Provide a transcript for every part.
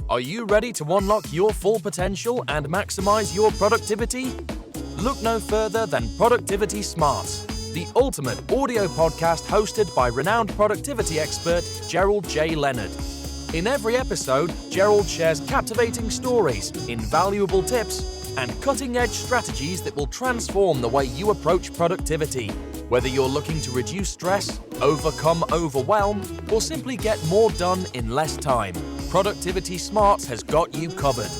Are you ready to unlock your full potential and maximize your productivity? Look no further than Productivity Smarts, the ultimate audio podcast hosted by renowned productivity expert Gerald J. Leonard. In every episode, Gerald shares captivating stories, invaluable tips, and cutting-edge strategies that will transform the way you approach productivity. Whether you're looking to reduce stress, overcome overwhelm, or simply get more done in less time, Productivity Smarts has got you covered.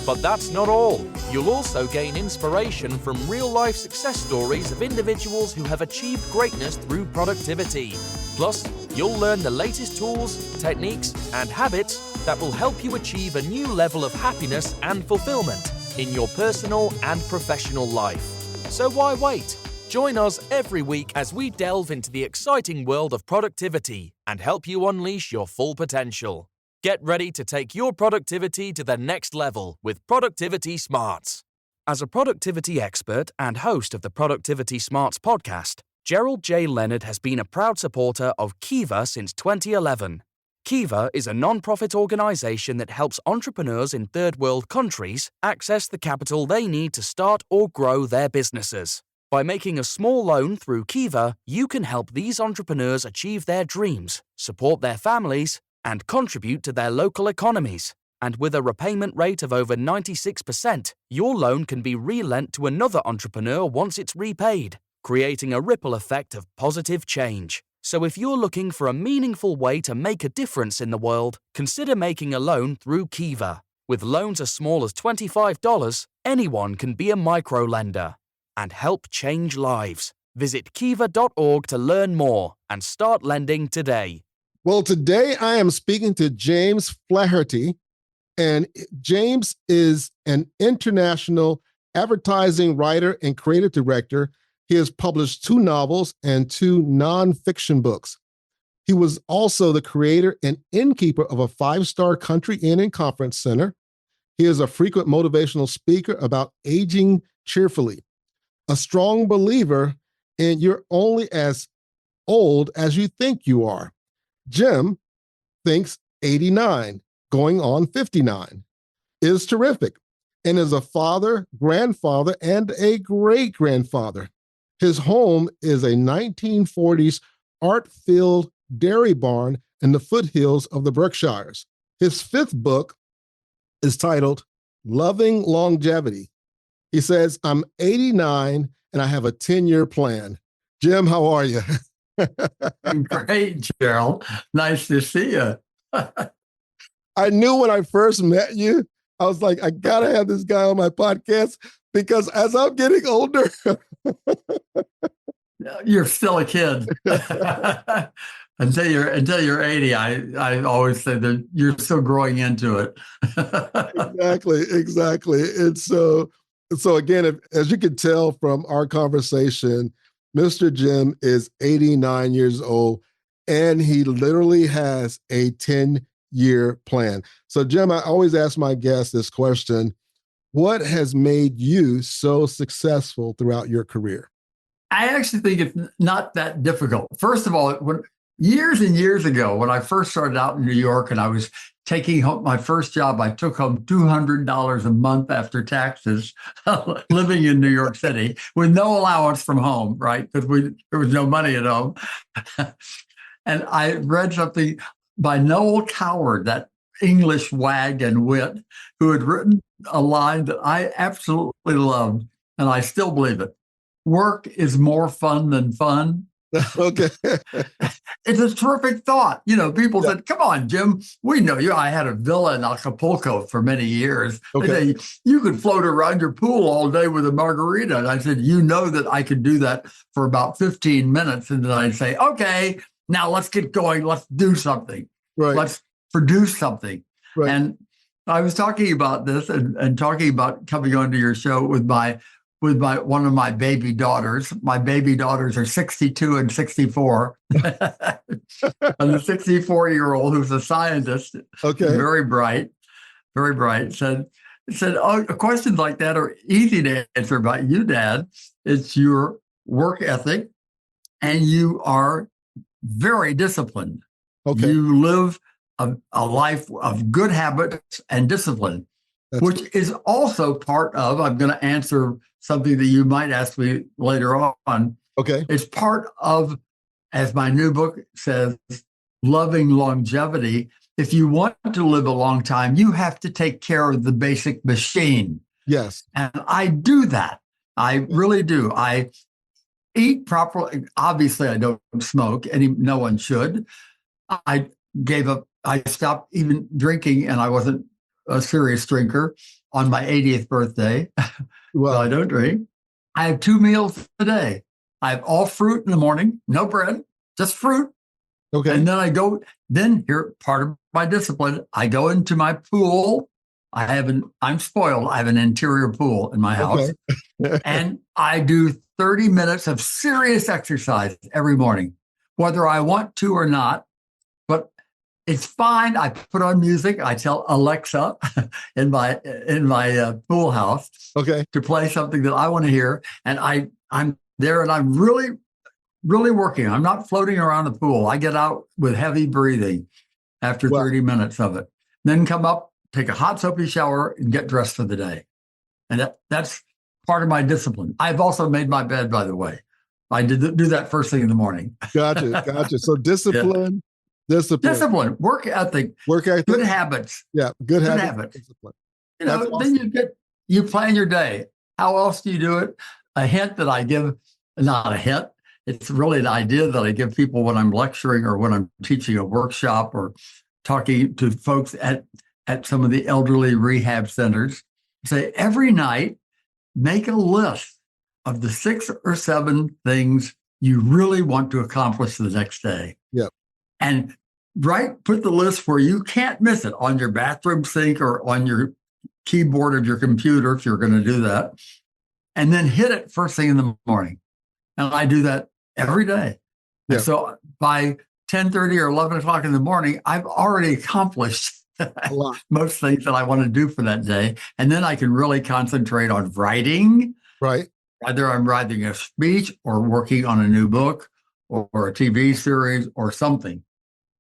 But that's not all. You'll also gain inspiration from real-life success stories of individuals who have achieved greatness through productivity. Plus, you'll learn the latest tools, techniques, and habits that will help you achieve a new level of happiness and fulfillment in your personal and professional life. So why wait? Join us every week as we delve into the exciting world of productivity and help you unleash your full potential. Get ready to take your productivity to the next level with Productivity Smarts. As a productivity expert and host of the Productivity Smarts podcast, Gerald J. Leonard has been a proud supporter of Kiva since 2011. Kiva is a non-profit organization that helps entrepreneurs in third world countries access the capital they need to start or grow their businesses. By making a small loan through Kiva, you can help these entrepreneurs achieve their dreams, support their families, and contribute to their local economies. And with a repayment rate of over 96%, your loan can be re-lent to another entrepreneur once it's repaid, creating a ripple effect of positive change. So if you're looking for a meaningful way to make a difference in the world, consider making a loan through Kiva. With loans as small as $25, anyone can be a micro-lender and help change lives. Visit kiva.org to learn more and start lending today. Well, today I am speaking to James Flaherty, and James is an international advertising writer and creative director. He has published 2 novels and 2 nonfiction books. He was also the creator and innkeeper of a 5-star country inn and conference center. He is a frequent motivational speaker about aging cheerfully, a strong believer in you're only as old as you think you are. Jim thinks 89, going on 59, is terrific, and is a father, grandfather, and a great-grandfather. His home is a 1940s art-filled dairy barn in the foothills of the Berkshires. His 5th book is titled Loving Longevity. He says, I'm 89 and I have a 10-year plan. Jim, how are you? Great, Gerald. Nice to see you. I knew when I first met you, I was like, I got to have this guy on my podcast because as I'm getting older. You're still a kid. Until you're 80, I always say that you're still growing into it. Exactly. And so again, as you can tell from our conversation, Mr. Jim is 89 years old, and he literally has a 10-year plan. So, Jim, I always ask my guests this question: what has made you so successful throughout your career? I actually think it's not that difficult. First of all, years and years ago, when I first started out in New York and I was taking home my first job, I took home $200 a month after taxes, living in New York City with no allowance from home, right? Because there was no money at home. And I read something by Noël Coward, that English wag and wit, who had written a line that I absolutely loved, and I still believe it. Work is more fun than fun. Okay. It's a terrific thought. You know, people said, come on, Jim, we know you. I had a villa in Acapulco for many years. Okay. They say, you could float around your pool all day with a margarita. And I said, you know that I could do that for about 15 minutes. And then I'd say, okay, now let's get going. Let's do something. Right. Let's produce something. Right. And I was talking about this and talking about coming onto your show with one of my baby daughters. My baby daughters are 62 and 64. And the 64-year-old, who's a scientist, very bright, said, oh, questions like that are easy to answer about you, Dad. It's your work ethic, and you are very disciplined. Okay. You live a life of good habits and discipline, which is also part of, I'm going to answer something that you might ask me later on. Okay. It's part of, as my new book says, loving longevity. If you want to live a long time, you have to take care of the basic machine. Yes. And I do that. I really do. I eat properly. Obviously, I don't smoke. No one should. I stopped even drinking, and I wasn't a serious drinker on my 80th birthday. Well, So I don't drink. I have 2 meals a day. I have all fruit in the morning, no bread, just fruit. okay. And then here, part of my discipline, I go into my pool. I'm spoiled. I have an interior pool in my house. Okay. And I do 30 minutes of serious exercise every morning, whether I want to or not. But it's fine. I put on music. I tell Alexa in my pool house Okay. to play something that I want to hear. And I'm there and I'm really, really working. I'm not floating around the pool. I get out with heavy breathing after 30 minutes of it. Then come up, take a hot soapy shower, and get dressed for the day. And that's part of my discipline. I've also made my bed, by the way. I do that first thing in the morning. Gotcha. So discipline, discipline, work ethic, good habits. Yeah, good habits. Discipline. Awesome. Then you plan your day. How else do you do it? A hint that I give, not a hint, it's really an idea that I give people when I'm lecturing or when I'm teaching a workshop or talking to folks at some of the elderly rehab centers. Say every night, make a list of the 6 or 7 things you really want to accomplish the next day. Yeah. And put the list where you can't miss it on your bathroom sink or on your keyboard of your computer, if you're going to do that. And then hit it first thing in the morning. And I do that every day. Yeah. And so by 10:30 or 11 o'clock in the morning, I've already accomplished most things that I want to do for that day. And then I can really concentrate on writing. Right. Whether I'm writing a speech or working on a new book or a TV series or something,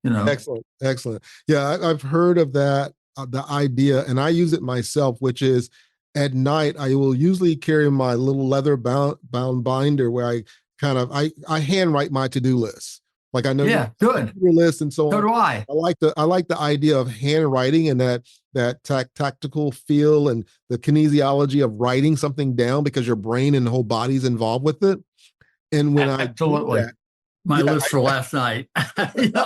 Excellent. Yeah, I've heard of that, the idea, and I use it myself, which is at night, I will usually carry my little leather bound binder where I handwrite my to-do list. Like I know good your list and so on. So do I. I like the idea of handwriting and that tactical feel and the kinesiology of writing something down because your brain and the whole body's involved with it. And when absolutely, my list for last night,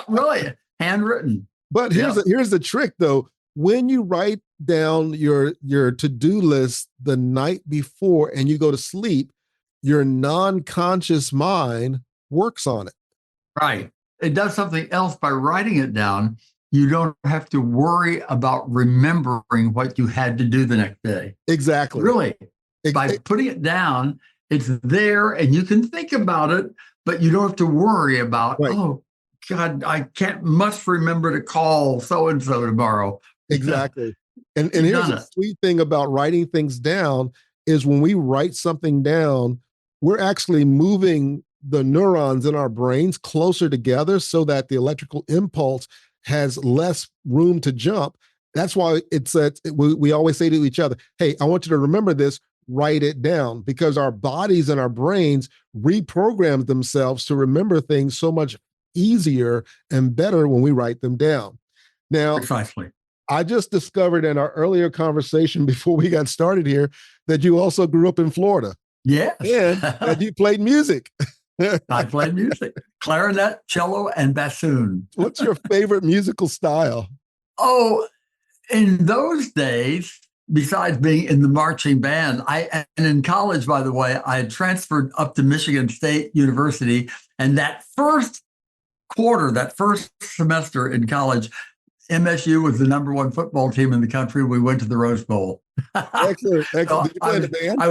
really handwritten. But here's the trick though. When you write down your to-do list the night before and you go to sleep, your non-conscious mind works on it. Right. It does something else by writing it down. You don't have to worry about remembering what you had to do the next day. Exactly. Really. By putting it down, it's there and you can think about it, but you don't have to worry about, oh, God, must remember to call so-and-so tomorrow. Exactly. And here's the sweet thing about writing things down is when we write something down, we're actually moving the neurons in our brains closer together so that the electrical impulse has less room to jump. That's why we always say to each other, hey, I want you to remember this, write it down, because our bodies and our brains reprogram themselves to remember things so much easier and better when we write them down. Now, precisely. I just discovered in our earlier conversation before we got started here that you also grew up in Florida. Yes. And that you played music. I played music, clarinet, cello, and bassoon. What's your favorite musical style? Oh, in those days, besides being in the marching band, and in college, by the way, I had transferred up to Michigan State University. And that first semester in college, MSU was the #1 football team in the country. We went to the Rose Bowl. Excellent. So Did you play in the band? I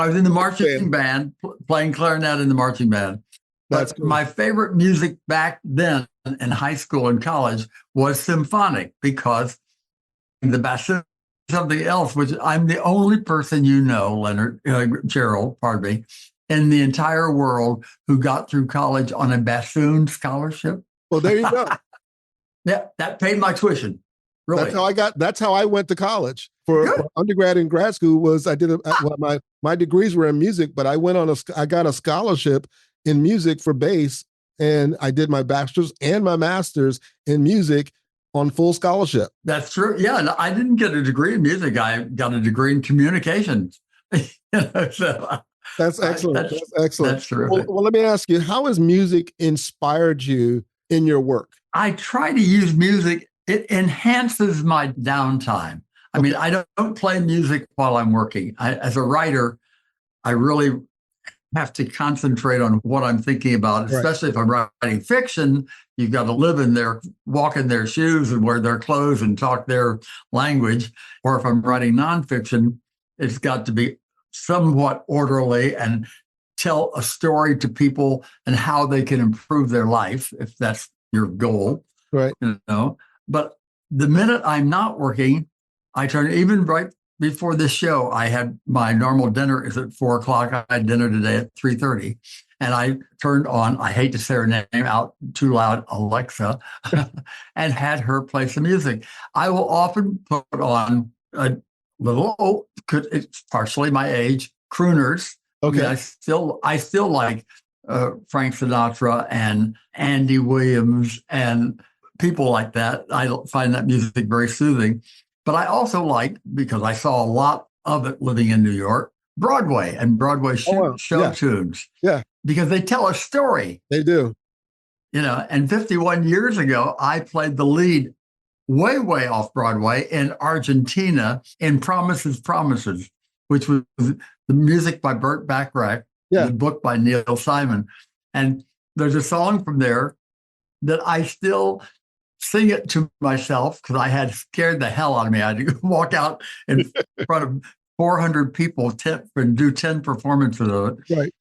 was in the marching band, playing clarinet in the marching band. That's But cool. my favorite music back then in high school and college was symphonic, because the bassoon is something else, which I'm the only person Leonard, Gerald, pardon me, in the entire world who got through college on a bassoon scholarship. Well, there you go. Yeah, that paid my tuition. Really. That's how I went to college for undergrad and grad school. My degrees were in music, but I got a scholarship in music for bass, and I did my bachelor's and my master's in music on full scholarship. That's true. Yeah, and I didn't get a degree in music. I got a degree in communications. So that's excellent. That's excellent. That's terrific. Well, let me ask you, how has music inspired you in your work? I try to use music. It enhances my downtime. I mean, I don't play music while I'm working. As a writer, I really have to concentrate on what I'm thinking about, especially if I'm writing fiction. You've got to walk in their shoes and wear their clothes and talk their language. Or if I'm writing nonfiction, it's got to be somewhat orderly and tell a story to people and how they can improve their life, if that's your goal. Right. But the minute I'm not working, I turn, even right before this show, I had my normal dinner is at 4:00. I had dinner today at 3:30. And I turned on, I hate to say her name out too loud, Alexa, and had her play some music. I will often put on a little, it's partially my age, crooners. Okay. I still like Frank Sinatra and Andy Williams and people like that. I find that music very soothing. But I also like, because I saw a lot of it living in New York, Broadway and Broadway show tunes. Yeah. Because they tell a story. They do. And 51 years ago, I played the lead way, way off Broadway in Argentina in Promises, Promises, which was the music by Burt Bacharach, the book by Neil Simon. And there's a song from there that I still sing it to myself because I had scared the hell out of me. I had to walk out in front of 400 people and do 10 performances of it. Right.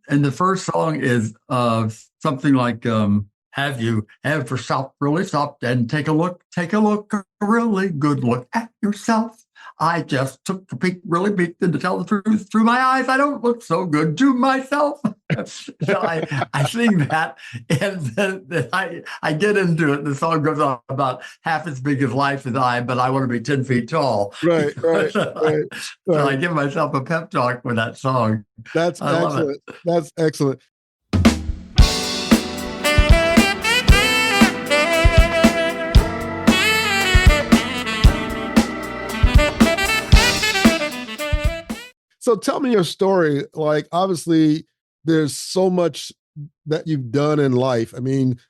And the first song is something like, have you ever stopped and take a look, a really good look at yourself? I just took a peek, really peeked, and to tell the truth, through my eyes, I don't look so good to myself. So I sing that, and then I get into it. The song goes on about half as big as life as I, but I want to be 10 feet tall. Right. So I give myself a pep talk with that song. That's excellent. That's excellent. So tell me your story. Like, obviously, there's so much that you've done in life. I mean,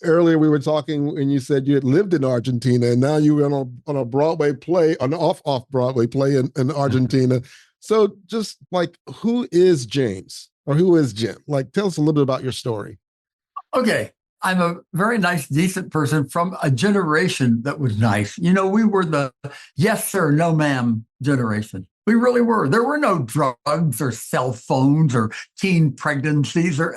earlier we were talking and you said you had lived in Argentina, and now you were on a Broadway play, an off Broadway play in Argentina. So just like, who is James, or who is Jim? Like, tell us a little bit about your story. Okay. I'm a very nice, decent person from a generation that was nice. We were the yes, sir, no, ma'am generation. We really were. There were no drugs or cell phones or teen pregnancies, or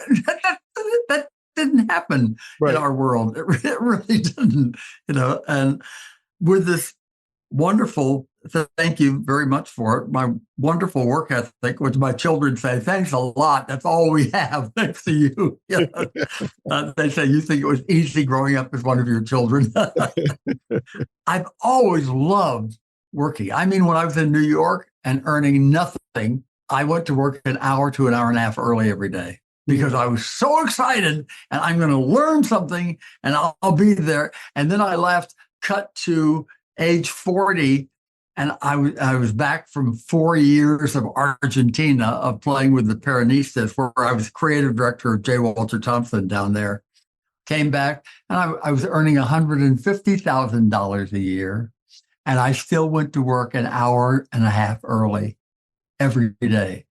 that didn't happen in our world. It really didn't, and with this wonderful, thank you very much for it, my wonderful work ethic, which my children say, thanks a lot. That's all we have, thanks to you. They say, you think it was easy growing up as one of your children. I've always loved working. I mean, when I was in New York and earning nothing, I went to work an hour to an hour and a half early every day because I was so excited and I'm going to learn something and I'll be there. And then I left, cut to age 40, and I was back from 4 years of Argentina of playing with the Peronistas, where I was creative director of J. Walter Thompson down there. Came back and I was earning $150,000 a year. And I still went to work an hour and a half early every day.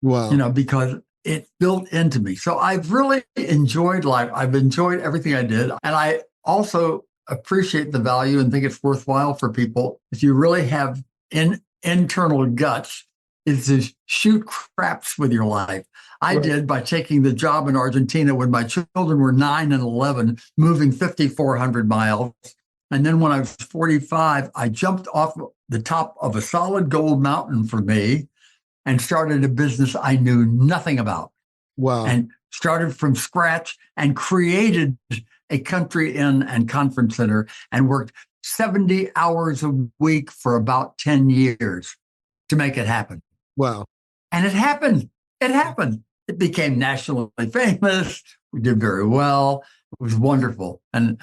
Wow. Because it built into me. So I've really enjoyed life. I've enjoyed everything I did. And I also appreciate the value and think it's worthwhile for people, if you really have internal guts, is to shoot craps with your life. I did by taking the job in Argentina when my children were 9 and 11, moving 5,400 miles. And then when I was 45, I jumped off the top of a solid gold mountain for me and started a business I knew nothing about. Wow. And started from scratch and created a country inn and conference center and worked 70 hours a week for about 10 years to make it happen. Wow. And it happened. It happened. It became nationally famous. We did very well. It was wonderful. And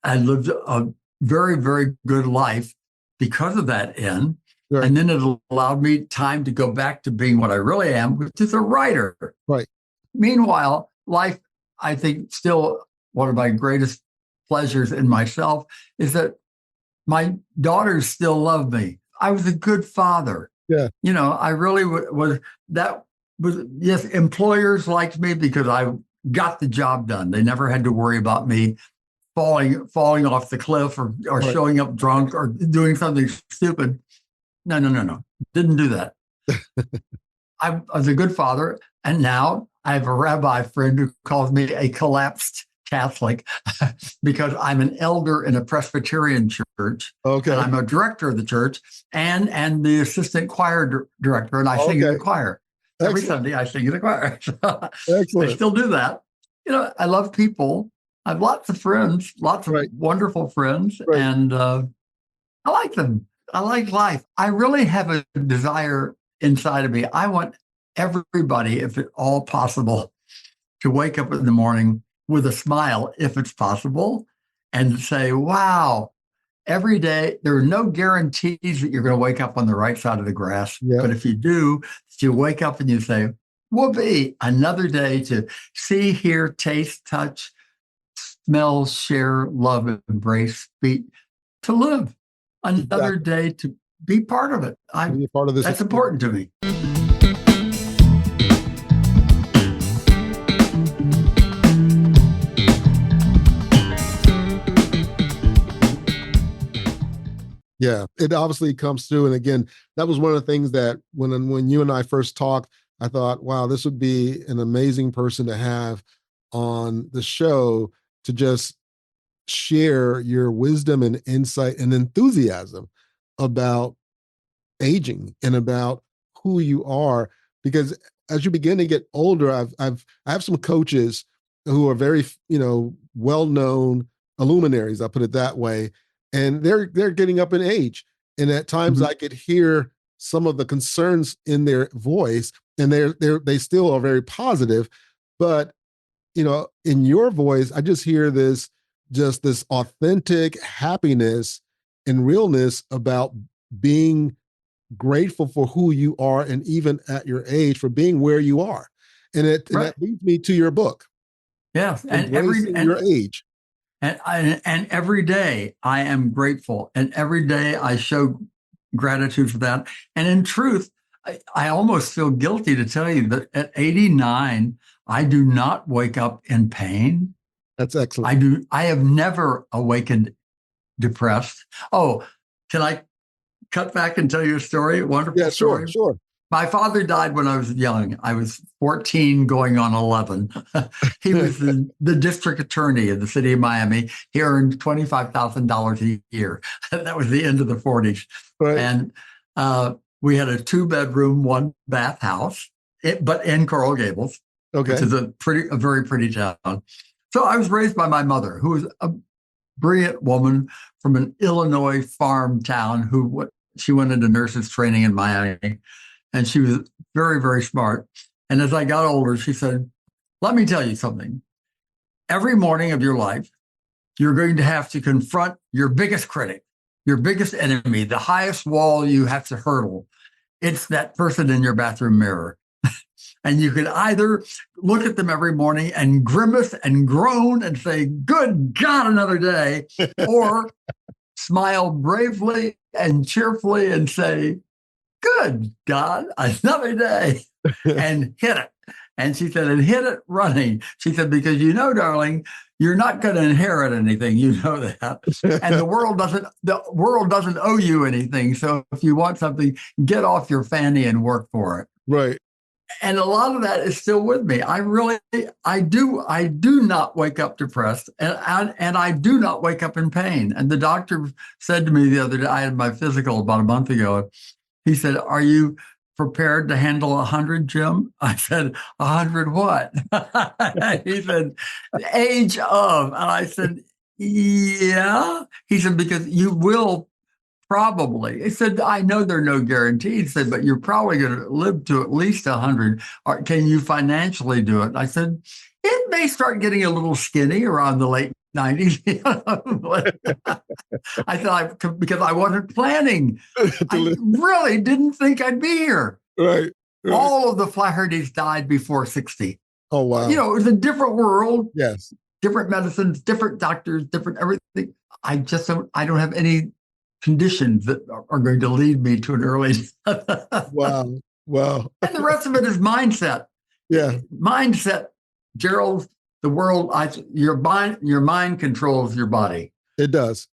I lived a very, very good life because of that inn. Right. And then it allowed me time to go back to being what I really am, which is a writer. Right. Meanwhile, life, I think, still one of my greatest pleasures in myself is that my daughters still love me. I was a good father. Yeah. You know, I really was. That was, yes, employers liked me because I got the job done. They never had to worry about me falling off the cliff or Right. showing up drunk or doing something stupid. No. Didn't do that. I was a good father. And now I have a rabbi friend who calls me a collapsed Catholic because I'm an elder in a Presbyterian church. Okay. And I'm a director of the church and the assistant choir director. And I sing in the choir. Every Sunday I sing in the choir. Excellent. I still do that. You know, I love people. I have lots of friends, lots of wonderful friends. Right. And I like them. I like life. I really have a desire inside of me. I want everybody, if at all possible, to wake up in the morning with a smile, if it's possible, and say, wow, every day, there are no guarantees that you're going to wake up on the right side of the grass. Yeah. But if you do, you wake up and you say, whoopee, another day to see, hear, taste, touch, smell, share, love, embrace, speak, to live. Another day to be part of it. Be a part of this. That's important to me. Yeah, it obviously comes through. And again, that was one of the things that when you and I first talked, I thought, wow, this would be an amazing person to have on the show to just share your wisdom and insight and enthusiasm about aging and about who you are. Because as you begin to get older, I have some coaches who are very, well-known luminaries, I'll put it that way. And they're getting up in age. And at times I could hear some of the concerns in their voice, and they still are very positive. But, in your voice, I just hear this authentic happiness and realness about being grateful for who you are, and even at your age, for being where you are. And that leads me to your book. Yes. Embracing your age. And every day I am grateful, and every day I show gratitude for that. And in truth, I almost feel guilty to tell you that at 89, I do not wake up in pain. That's excellent. I have never awakened depressed. Oh, can I cut back and tell you a story? Wonderful story. Sure. My father died when I was young. I was 14 going on 11. He was the district attorney in the city of Miami. He earned $25,000 a year. That was the end of the 40s. Right. And we had a 2-bedroom, 1-bath house, but in Coral Gables, which is a very pretty town. So I was raised by my mother, who was a brilliant woman from an Illinois farm town she went into nurses training in Miami. And she was very, very smart. And as I got older, she said, let me tell you something. Every morning of your life, you're going to have to confront your biggest critic, your biggest enemy, the highest wall you have to hurdle. It's that person in your bathroom mirror. And you can either look at them every morning and grimace and groan and say, good God, another day, or smile bravely and cheerfully and say, good God, another day, and hit it. And she said, and hit it running. She said, because darling, you're not going to inherit anything. You know that. And the world doesn't owe you anything. So if you want something, get off your fanny and work for it. Right. And a lot of that is still with me. I do not wake up depressed, and I do not wake up in pain. And the doctor said to me the other day, I had my physical about a month ago. He said, are you prepared to handle 100, Jim? I said, 100 what? He said, the age of. And I said, yeah. He said, because you will probably. He said, I know there are no guarantees. He said, but you're probably going to live to at least 100. Or can you financially do it? I said, it may start getting a little skinny around the late 90s. I thought, because I wasn't planning. I really didn't think I'd be here. Right. All of the Flahertys died before 60. Oh, wow. It was a different world. Yes. Different medicines, different doctors, different everything. I don't have any conditions that are going to lead me to an early. Wow. Wow. And the rest of it is mindset. Yeah. Mindset, Gerald, the world, your mind controls your body. It does.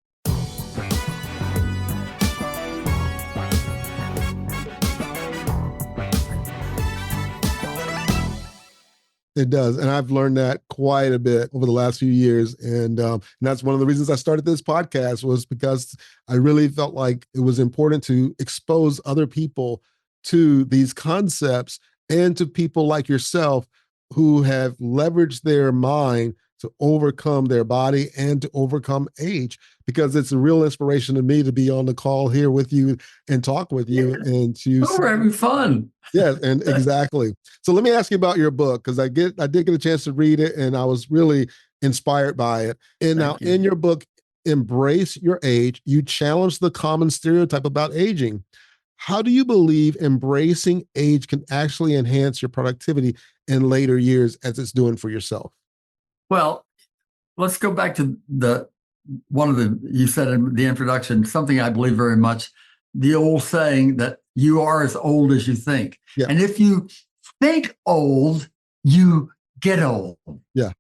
It does. And I've learned that quite a bit over the last few years. And that's one of the reasons I started this podcast, was because I really felt like it was important to expose other people to these concepts, and to people like yourself who have leveraged their mind to overcome their body and to overcome age, because it's a real inspiration to me to be on the call here with you and talk with you. And to we're having fun. Yes, and exactly. So let me ask you about your book, because I did get a chance to read it, and I was really inspired by it. And now in your book, Embrace Your Age, you challenge the common stereotype about aging. How do you believe embracing age can actually enhance your productivity in later years, as it's doing for yourself? Well, let's go back to you said in the introduction, something I believe very much, the old saying that you are as old as you think. Yeah. And if you think old, you get old. Yeah.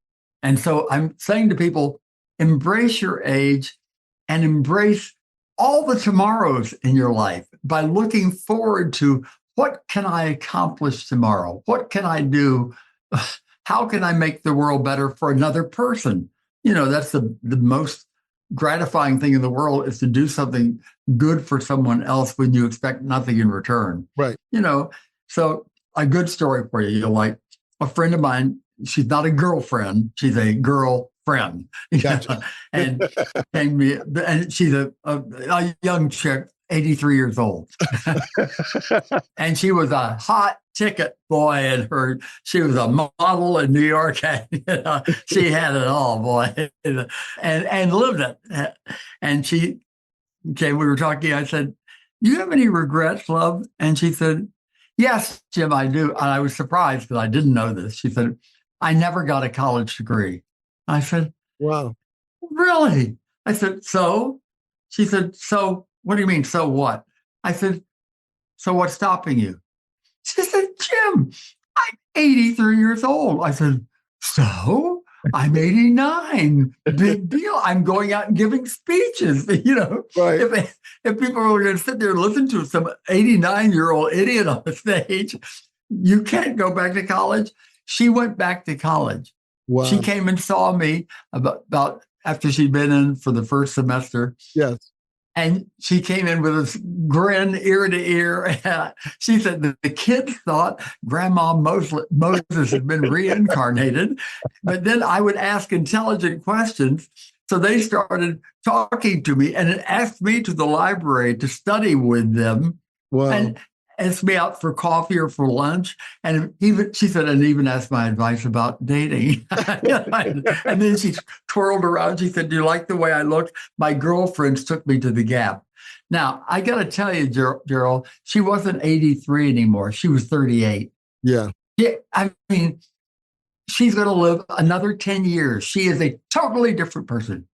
And so I'm saying to people, embrace your age and embrace all the tomorrows in your life by looking forward to, what can I accomplish tomorrow? What can I do? How can I make the world better for another person? That's the most gratifying thing in the world, is to do something good for someone else when you expect nothing in return. Right. So a good story for you. Like a friend of mine, she's not a girlfriend, she's a girl friend. Gotcha. and she's a young chick, 83 years old. And she was a hot ticket boy, and she was a model in New York. And, she had it all, boy, and lived it. And we were talking, I said, do you have any regrets, love? And she said, yes, Jim, I do. And I was surprised because I didn't know this. She said, I never got a college degree. I said, wow. Really? I said, so? She said, so what do you mean, so what? I said, so what's stopping you? She said, Jim, I'm 83 years old. I said, so? I'm 89. Big deal. I'm going out and giving speeches. Right. If people are going to sit there and listen to some 89-year-old idiot on the stage, you can't go back to college. She went back to college. Wow. She came and saw me about after she'd been in for the first semester. Yes. And she came in with this grin ear to ear. She said that the kids thought Grandma Moses had been reincarnated. But then I would ask intelligent questions. So they started talking to me and asked me to the library to study with them. Wow. And asked me out for coffee or for lunch. And she said, and even asked my advice about dating. And then she twirled around. She said, do you like the way I look? My girlfriends took me to the Gap. Now, I got to tell you, Gerald, she wasn't 83 anymore. She was 38. Yeah. Yeah. I mean, she's going to live another 10 years. She is a totally different person.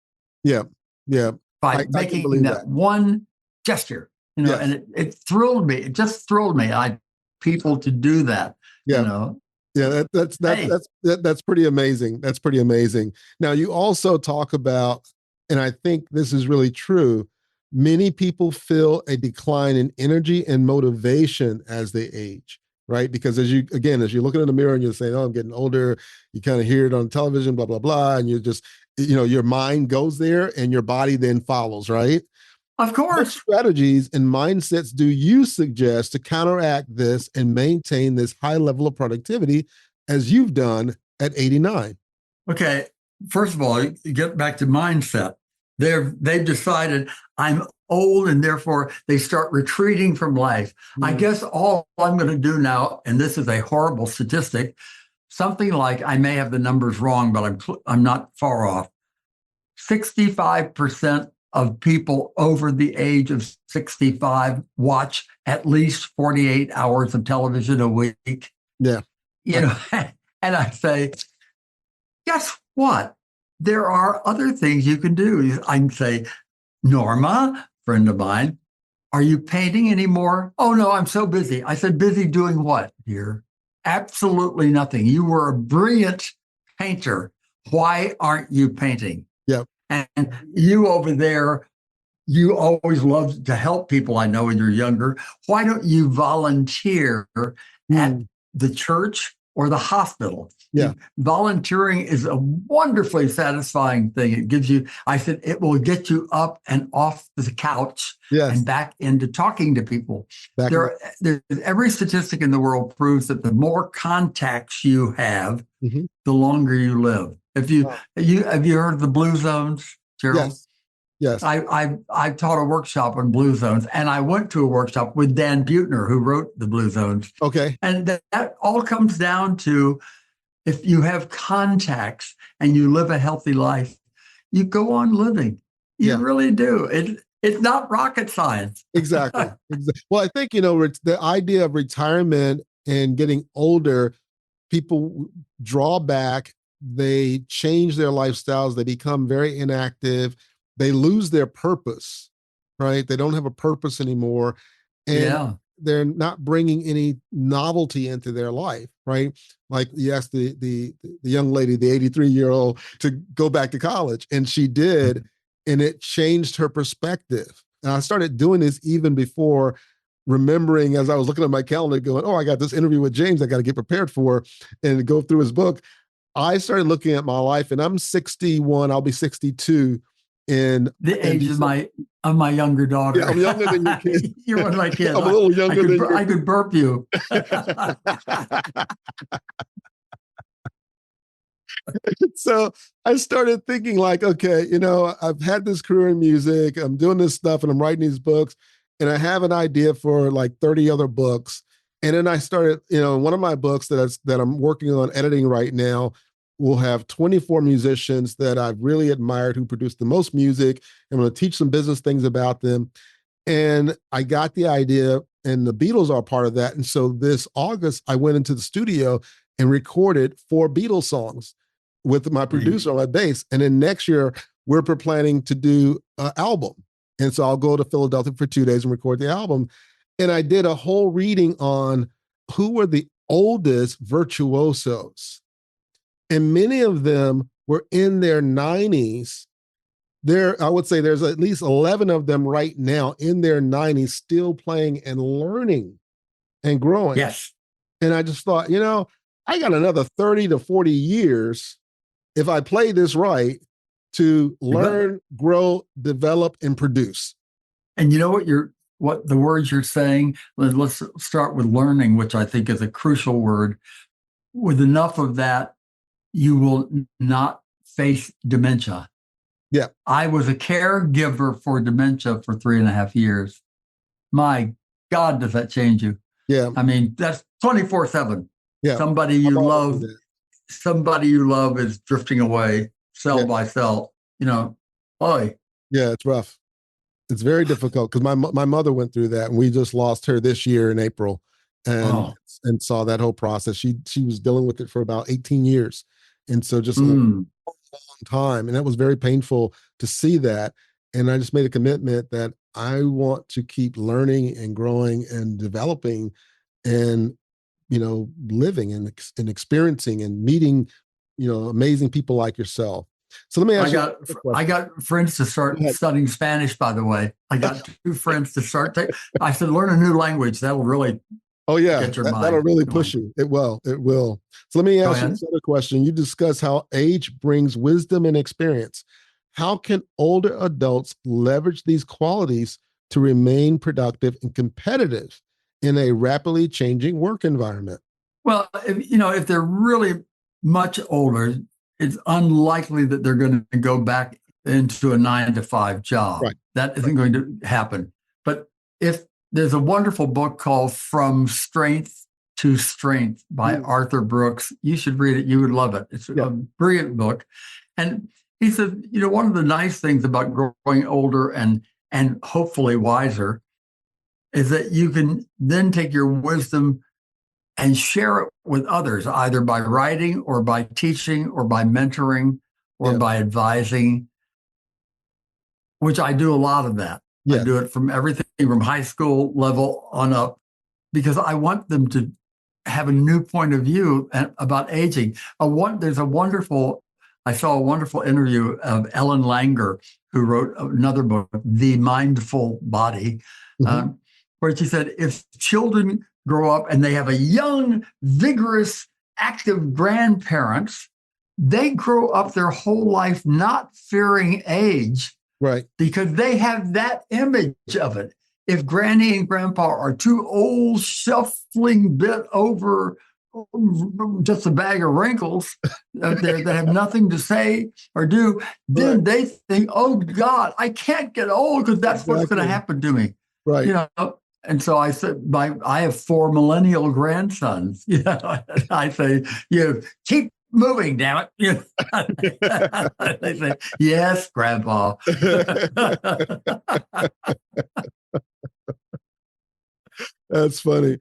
Yeah. Yeah. By making that one gesture. Yes. And it thrilled me. It just thrilled me. People to do that. Yeah. Yeah, that's pretty amazing. That's pretty amazing. Now, you also talk about, and I think this is really true, many people feel a decline in energy and motivation as they age, right? Because as you're looking in the mirror and you're saying, oh, I'm getting older, you kind of hear it on television, blah, blah, blah. And you're just, your mind goes there and your body then follows, right? Of What course. strategies and mindsets do you suggest to counteract this and maintain this high level of productivity as you've done at 89? Okay. First of all, you get back to mindset. They've decided I'm old and therefore they start retreating from life. I guess all I'm going to do now, and this is a horrible statistic, something like, I may have the numbers wrong, but I'm not far off. 65% of people over the age of 65 watch at least 48 hours of television a week. Yeah. You know, and I say, guess what? There are other things you can do. I can say, Norma, friend of mine, are you painting anymore? Oh, no, I'm so busy. I said, busy doing what, dear? Absolutely nothing. You were a brilliant painter. Why aren't you painting? Yep. And you over there, you always love to help people, I know, when you're younger. Why don't you volunteer at the church or the hospital? Yeah. Volunteering is a wonderfully satisfying thing. It gives you, I said, it will get you up and off the couch and back into talking to people. Every statistic in the world proves that the more contacts you have, the longer you live. Have you heard of the blue zones, Gerald? Yes. I taught a workshop on blue zones, and I went to a workshop with Dan Buettner, who wrote the blue zones. Okay. And that all comes down to, if you have contacts and you live a healthy life, you go on living. You really do. It's not rocket science. Exactly. Well, I think, the idea of retirement and getting older, people draw back, they change their lifestyles, they become very inactive, they lose their purpose, right? They don't have a purpose anymore. And they're not bringing any novelty into their life, right? Like you asked the young lady, the 83-year-old, to go back to college, and she did, and it changed her perspective. And I started doing this even before, remembering as I was looking at my calendar going, oh, I got this interview with James I got to get prepared for and go through his book. I started looking at my life, and I'm 61, I'll be 62 in the age of my younger daughter. Yeah, I'm younger than your kid. You're one of my kids. I'm a little younger than you. I could burp you. So I started thinking like, okay, I've had this career in music, I'm doing this stuff, and I'm writing these books, and I have an idea for like 30 other books. And then I started, one of my books that I'm working on editing right now will have 24 musicians that I've really admired who produce the most music. I'm going to teach some business things about them. And I got the idea, and the Beatles are part of that. And so this August, I went into the studio and recorded 4 Beatles songs with my producer on my bass. And then next year, we're planning to do an album. And so I'll go to Philadelphia for 2 days and record the album. And I did a whole reading on who were the oldest virtuosos. And many of them were in their 90s. I would say there's at least 11 of them right now in their 90s, still playing and learning and growing. Yes. And I just thought, I got another 30 to 40 years if I play this right to learn, grow, develop, and produce. And you know what the words you're saying? Let's start with learning, which I think is a crucial word. With enough of that, you will not face dementia. Yeah. I was a caregiver for dementia for 3.5 years. My God, does that change you? Yeah. I mean, that's 24/7. Yeah. Somebody you love is drifting away cell by cell, boy. Yeah, it's rough. It's very difficult because my mother went through that, and we just lost her this year in April, and saw that whole process. She was dealing with it for about 18 years. And so just a long time. And that was very painful to see that. And I just made a commitment that I want to keep learning and growing and developing and, living and experiencing and meeting, amazing people like yourself. So let me ask you. I got friends to start studying Spanish, by the way. I got 2 friends to start. I said, learn a new language. That'll really get your mind. That'll really push you. It will. So let me ask you this other question. You discuss how age brings wisdom and experience. how can older adults leverage these qualities to remain productive and competitive in a rapidly changing work environment? Well, if they're really much older, it's unlikely that they're going to go back into a 9-to-5 job. Right. That isn't going to happen. But if there's a wonderful book called From Strength to Strength by Arthur Brooks, you should read it. You would love it. It's a brilliant book. And he said, one of the nice things about growing older and hopefully wiser is that you can then take your wisdom and share it with others, either by writing or by teaching or by mentoring or by advising, which I do a lot of that. I do it from everything from high school level on up, because I want them to have a new point of view about aging. I saw a wonderful interview of Ellen Langer, who wrote another book, The Mindful Body, where she said, if children grow up and they have a young, vigorous, active grandparents, they grow up their whole life not fearing age, right? Because they have that image of it. If Granny and Grandpa are too old, shuffling, bit over, just a bag of wrinkles that have nothing to say or do, then they think, oh God, I can't get old because that's what's going to happen to me. Right. And so I said, I have 4 millennial grandsons. I say, keep moving, damn it. They say, yes, Grandpa. That's funny.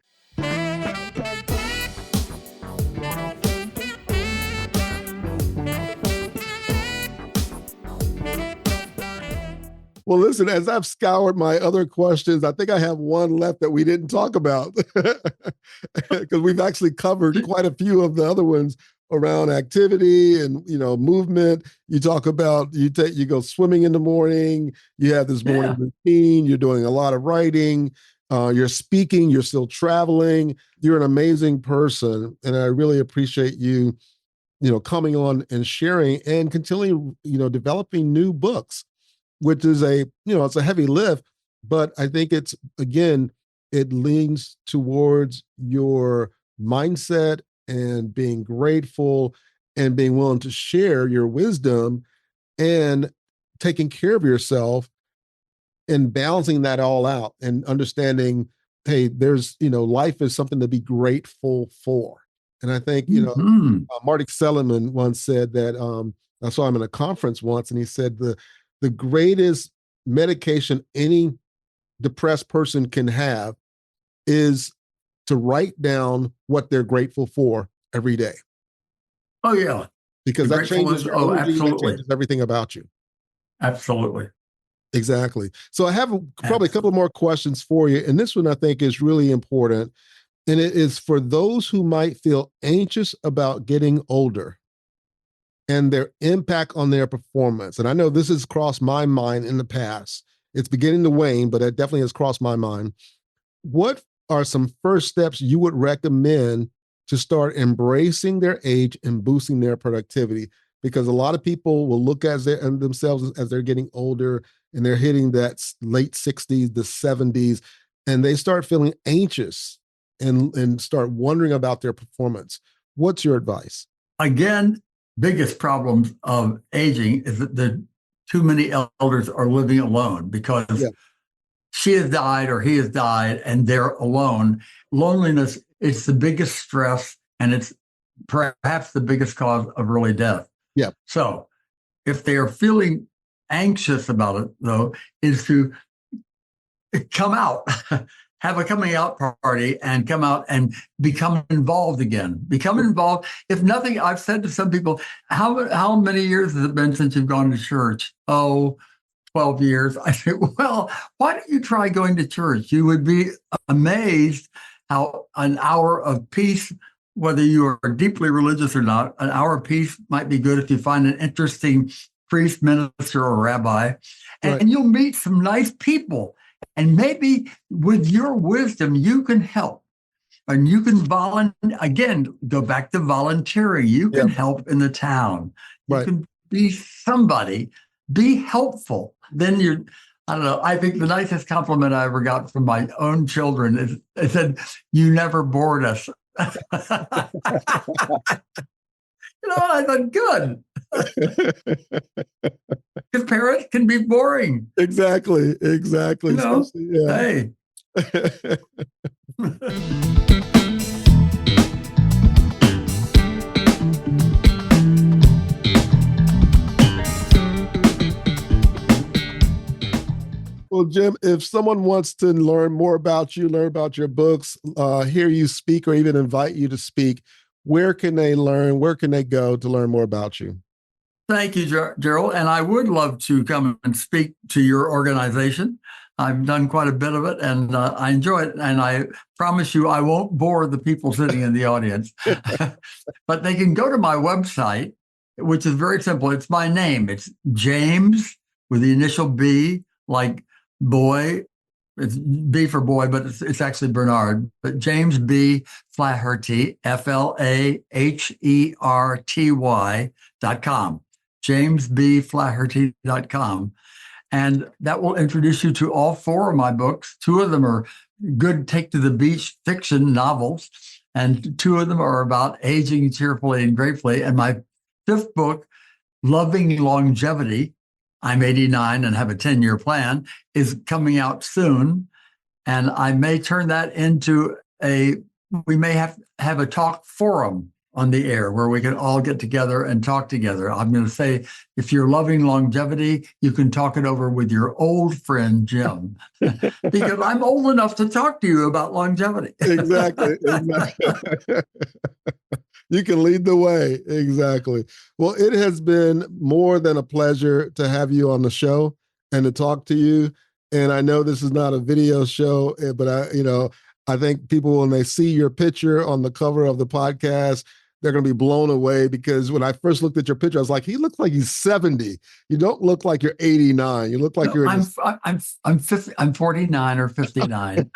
Well, listen, as I've scoured my other questions, I think I have one left that we didn't talk about, because we've actually covered quite a few of the other ones around activity and, movement. You talk about, you go swimming in the morning, you have this morning routine, you're doing a lot of writing, you're speaking, you're still traveling. You're an amazing person. And I really appreciate you, coming on and sharing and continuing, developing new books, which is it's a heavy lift, but I think it leans towards your mindset and being grateful and being willing to share your wisdom and taking care of yourself and balancing that all out and understanding, hey, there's, life is something to be grateful for. And I think, Marty Seligman once said that, I saw him in a conference once, and he said the greatest medication any depressed person can have is to write down what they're grateful for every day. Oh, yeah. Because that changes your energy, that changes everything about you. Absolutely. Exactly. So I have probably a couple more questions for you. And this one I think is really important. And it is for those who might feel anxious about getting older and their impact on their performance. And I know this has crossed my mind in the past. It's beginning to wane, but it definitely has crossed my mind. What are some first steps you would recommend to start embracing their age and boosting their productivity? Because a lot of people will look at themselves as they're getting older and they're hitting that late 60s, the 70s, and they start feeling anxious and start wondering about their performance. What's your advice? Again, biggest problems of aging is that the too many elders are living alone because she has died or he has died and they're alone. Loneliness is the biggest stress, and it's perhaps the biggest cause of early death. Yeah. So if they are feeling anxious about it, though, is to come out, have a coming out party and come out and become involved again. Become involved. If nothing, I've said to some people, how many years has it been since you've gone to church? Oh, 12 years. I say, well, why don't you try going to church? You would be amazed how an hour of peace, whether you are deeply religious or not, an hour of peace might be good if you find an interesting priest, minister, or rabbi, and you'll meet some nice people. And maybe with your wisdom, you can help. And you can again, go back to volunteering. You can help in the town. You can be somebody be helpful. Then I don't know. I think the nicest compliment I ever got from my own children is they said, "You never bored us." I thought, good. Because parents can be boring. Exactly. Yeah. Hey. Well, Jim, if someone wants to learn more about you, learn about your books, hear you speak, or even invite you to speak, where can they learn? Where can they go to learn more about you? Thank you, Gerald. And I would love to come and speak to your organization. I've done quite a bit of it, and I enjoy it. And I promise you, I won't bore the people sitting in the audience. But they can go to my website, which is very simple. It's my name. It's James with the initial B, like boy. It's B for boy, but it's actually Bernard. But James B. Flaherty, FLAHERTY.com. JamesBFlaherty.com. And that will introduce you to all 4 of my books. 2 of them are good take to the beach fiction novels, and 2 of them are about aging cheerfully and gratefully. And my 5th book, Loving Longevity, I'm 89 and have a 10-year plan, is coming out soon. And I may turn that into we may have a talk forum on the air where we can all get together and talk together. I'm going to say, if you're loving longevity, you can talk it over with your old friend, Jim, because I'm old enough to talk to you about longevity. Exactly. You can lead the way. Exactly. Well, it has been more than a pleasure to have you on the show and to talk to you. And I know this is not a video show, but I think people, when they see your picture on the cover of the podcast, they're going to be blown away, because when I first looked at your picture, I was like, he looks like he's 70. You don't look like you're 89. You look like you're. I'm 50, I'm 49 or 59.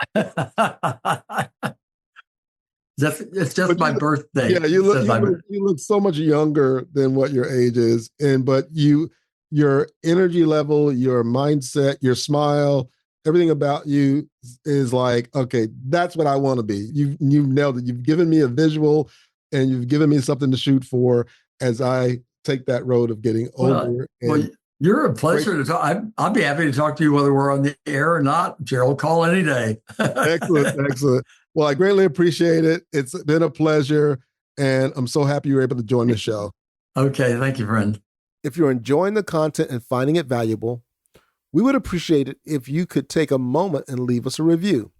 It's just my birthday. Yeah, you look so much younger than what your age is, but your energy level, your mindset, your smile, everything about you is like, okay, that's what I want to be. You've nailed it. You've given me a visual, and you've given me something to shoot for as I take that road of getting older. Well, you're a pleasure to talk. I'll be happy to talk to you whether we're on the air or not. Gerald, call any day. Excellent. Well, I greatly appreciate it. It's been a pleasure, and I'm so happy you were able to join the show. Okay, thank you, friend. If you're enjoying the content and finding it valuable, we would appreciate it if you could take a moment and leave us a review.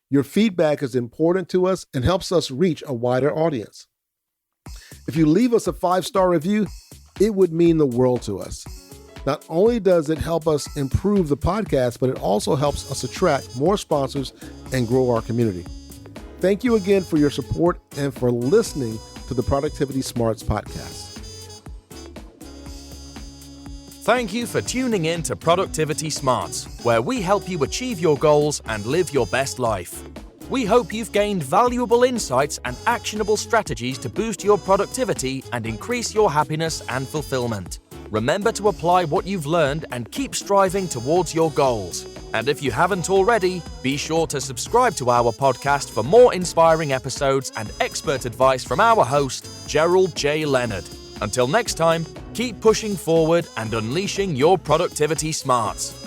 Your feedback is important to us and helps us reach a wider audience. If you leave us a 5-star review, it would mean the world to us. Not only does it help us improve the podcast, but it also helps us attract more sponsors and grow our community. Thank you again for your support and for listening to the Productivity Smarts podcast. Thank you for tuning in to Productivity Smarts, where we help you achieve your goals and live your best life. We hope you've gained valuable insights and actionable strategies to boost your productivity and increase your happiness and fulfillment. Remember to apply what you've learned and keep striving towards your goals. And if you haven't already, be sure to subscribe to our podcast for more inspiring episodes and expert advice from our host, Gerald J. Leonard. Until next time, keep pushing forward and unleashing your productivity smarts.